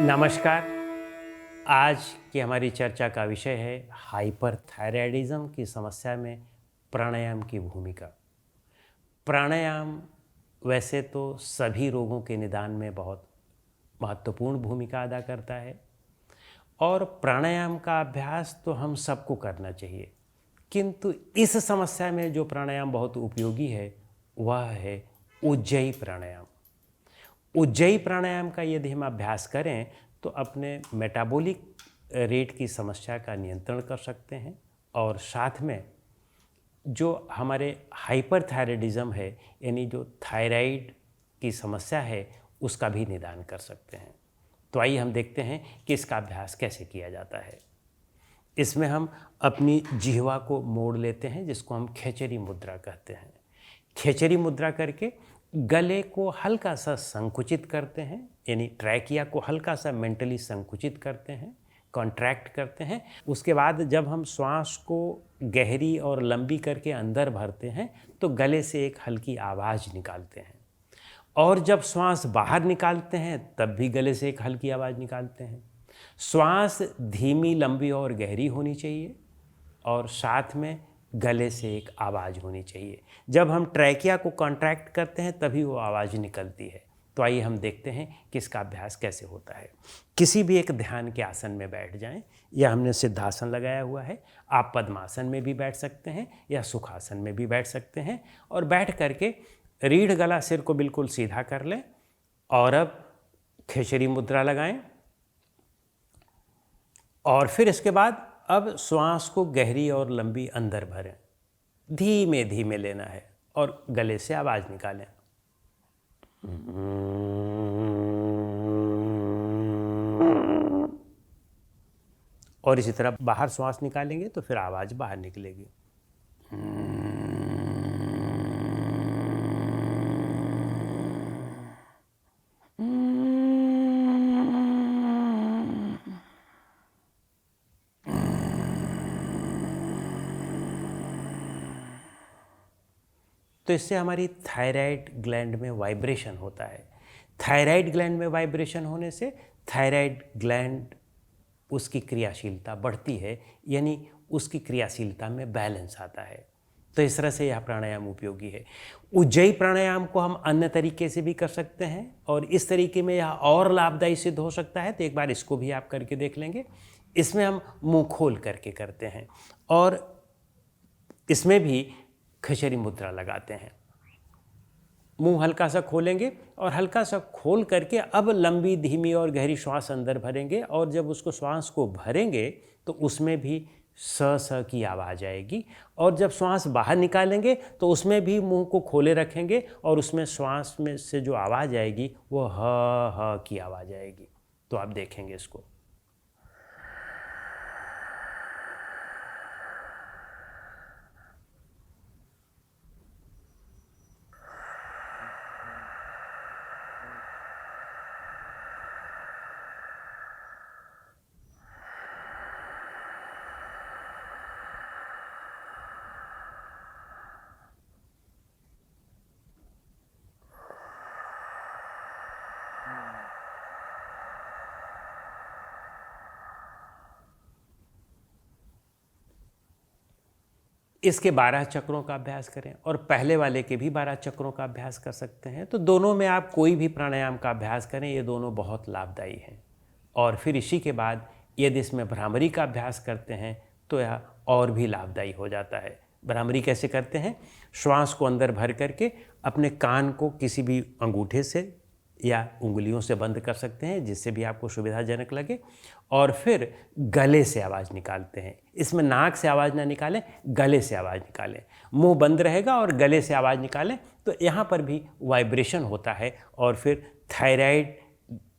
नमस्कार। आज की हमारी चर्चा का विषय है हाइपरथायराइडिज्म की समस्या में प्राणायाम की भूमिका। प्राणायाम वैसे तो सभी रोगों के निदान में बहुत महत्वपूर्ण भूमिका अदा करता है और प्राणायाम का अभ्यास तो हम सबको करना चाहिए, किंतु इस समस्या में जो प्राणायाम बहुत उपयोगी है वह है उज्जयी प्राणायाम। उज्जयी प्राणायाम का यदि हम अभ्यास करें तो अपने मेटाबॉलिक रेट की समस्या का नियंत्रण कर सकते हैं और साथ में जो हमारे हाइपरथायराइडिज्म है, यानी जो थायराइड की समस्या है, उसका भी निदान कर सकते हैं। तो आइए हम देखते हैं कि इसका अभ्यास कैसे किया जाता है। इसमें हम अपनी जिह्वा को मोड़ लेते हैं, जिसको हम खेचरी मुद्रा कहते हैं। खेचरी मुद्रा करके गले को हल्का सा संकुचित करते हैं, यानी ट्रैकिया को हल्का सा मेंटली संकुचित करते हैं, कॉन्ट्रैक्ट करते हैं। उसके बाद जब हम श्वास को गहरी और लंबी करके अंदर भरते हैं तो गले से एक हल्की आवाज़ निकालते हैं, और जब श्वास बाहर निकालते हैं तब भी गले से एक हल्की आवाज़ निकालते हैं। श्वास धीमी, लंबी और गहरी होनी चाहिए और साथ में गले से एक आवाज़ होनी चाहिए। जब हम ट्रैकिया को कॉन्ट्रैक्ट करते हैं तभी वो आवाज़ निकलती है। तो आइए हम देखते हैं कि इसका अभ्यास कैसे होता है। किसी भी एक ध्यान के आसन में बैठ जाएं, या हमने सिद्धासन लगाया हुआ है, आप पद्मासन में भी बैठ सकते हैं या सुखासन में भी बैठ सकते हैं। और बैठ करके रीढ़ गला सिर को बिल्कुल सीधा कर लें और अब खेचरी मुद्रा लगाएं। और फिर इसके बाद अब श्वास को गहरी और लंबी अंदर भरें, धीमे धीमे लेना है और गले से आवाज़ निकालें। और इसी तरह बाहर श्वास निकालेंगे तो फिर आवाज़ बाहर निकलेगी। तो इससे हमारी थायराइड ग्लैंड में वाइब्रेशन होता है। थायराइड ग्लैंड में वाइब्रेशन होने से थायराइड ग्लैंड उसकी क्रियाशीलता बढ़ती है, यानी उसकी क्रियाशीलता में बैलेंस आता है। तो इस तरह से यह प्राणायाम उपयोगी है। उज्जयी प्राणायाम को हम अन्य तरीके से भी कर सकते हैं और इस तरीके में यह और लाभदायी सिद्ध हो सकता है। तो एक बार इसको भी आप करके देख लेंगे। इसमें हम मुंह खोल करके करते हैं और इसमें भी खेचरी मुद्रा लगाते हैं। मुंह हल्का सा खोलेंगे और हल्का सा खोल करके अब लंबी, धीमी और गहरी श्वास अंदर भरेंगे, और जब उसको श्वास को भरेंगे तो उसमें भी स स की आवाज़ आएगी, और जब श्वास बाहर निकालेंगे तो उसमें भी मुंह को खोले रखेंगे और उसमें श्वास में से जो आवाज़ आएगी वो ह की आवाज़ आएगी। तो आप देखेंगे इसको। इसके 12 चक्रों का अभ्यास करें और पहले वाले के भी 12 चक्रों का अभ्यास कर सकते हैं। तो दोनों में आप कोई भी प्राणायाम का अभ्यास करें, ये दोनों बहुत लाभदायी हैं। और फिर इसी के बाद यदि इसमें भ्रामरी का अभ्यास करते हैं तो यह और भी लाभदायी हो जाता है। भ्रामरी कैसे करते हैं? श्वास को अंदर भर करके अपने कान को किसी भी अंगूठे से या उंगलियों से बंद कर सकते हैं, जिससे भी आपको सुविधाजनक लगे, और फिर गले से आवाज़ निकालते हैं। इसमें नाक से आवाज़ ना निकालें, गले से आवाज़ निकालें। मुंह बंद रहेगा और गले से आवाज़ निकालें, तो यहाँ पर भी वाइब्रेशन होता है और फिर थायराइड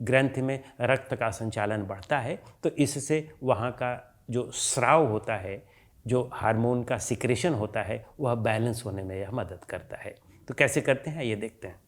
ग्रंथि में रक्त का संचालन बढ़ता है। तो इससे वहाँ का जो स्राव होता है, जो हार्मोन का सिक्रेशन होता है, वह बैलेंस होने में यह मदद करता है। तो कैसे करते हैं ये देखते हैं।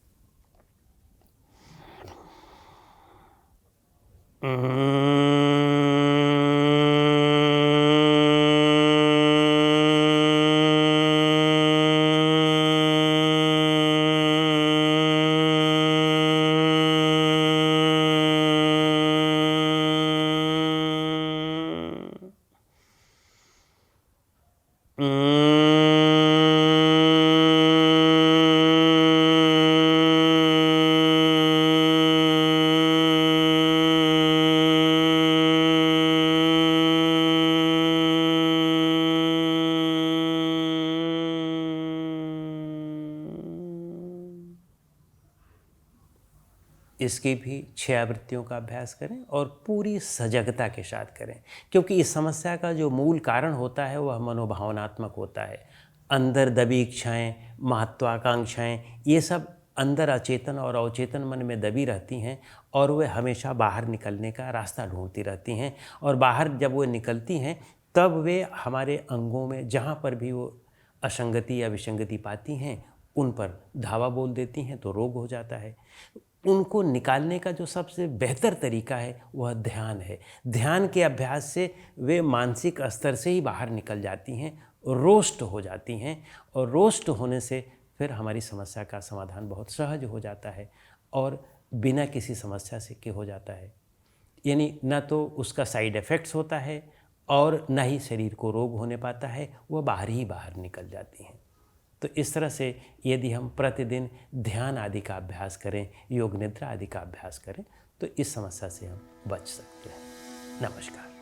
इसकी भी 6 आवृत्तियों का अभ्यास करें और पूरी सजगता के साथ करें, क्योंकि इस समस्या का जो मूल कारण होता है वह मनोभावनात्मक होता है। अंदर दबी इच्छाएँ, महत्वाकांक्षाएँ, ये सब अंदर अचेतन और अवचेतन मन में दबी रहती हैं और वे हमेशा बाहर निकलने का रास्ता ढूंढती रहती हैं। और बाहर जब वो निकलती हैं तब वे हमारे अंगों में जहाँ पर भी वो असंगति या विसंगति पाती हैं उन पर धावा बोल देती हैं, तो रोग हो जाता है। उनको निकालने का जो सबसे बेहतर तरीका है वह ध्यान है। ध्यान के अभ्यास से वे मानसिक स्तर से ही बाहर निकल जाती हैं, रोस्ट हो जाती हैं, और रोस्ट होने से फिर हमारी समस्या का समाधान बहुत सहज हो जाता है और बिना किसी समस्या से के हो जाता है। यानी ना तो उसका साइड इफ़ेक्ट्स होता है और ना ही शरीर को रोग होने पाता है, वह बाहर ही बाहर निकल जाती हैं। तो इस तरह से यदि हम प्रतिदिन ध्यान आदि का अभ्यास करें, योग निद्रा आदि का अभ्यास करें, तो इस समस्या से हम बच सकते हैं। नमस्कार।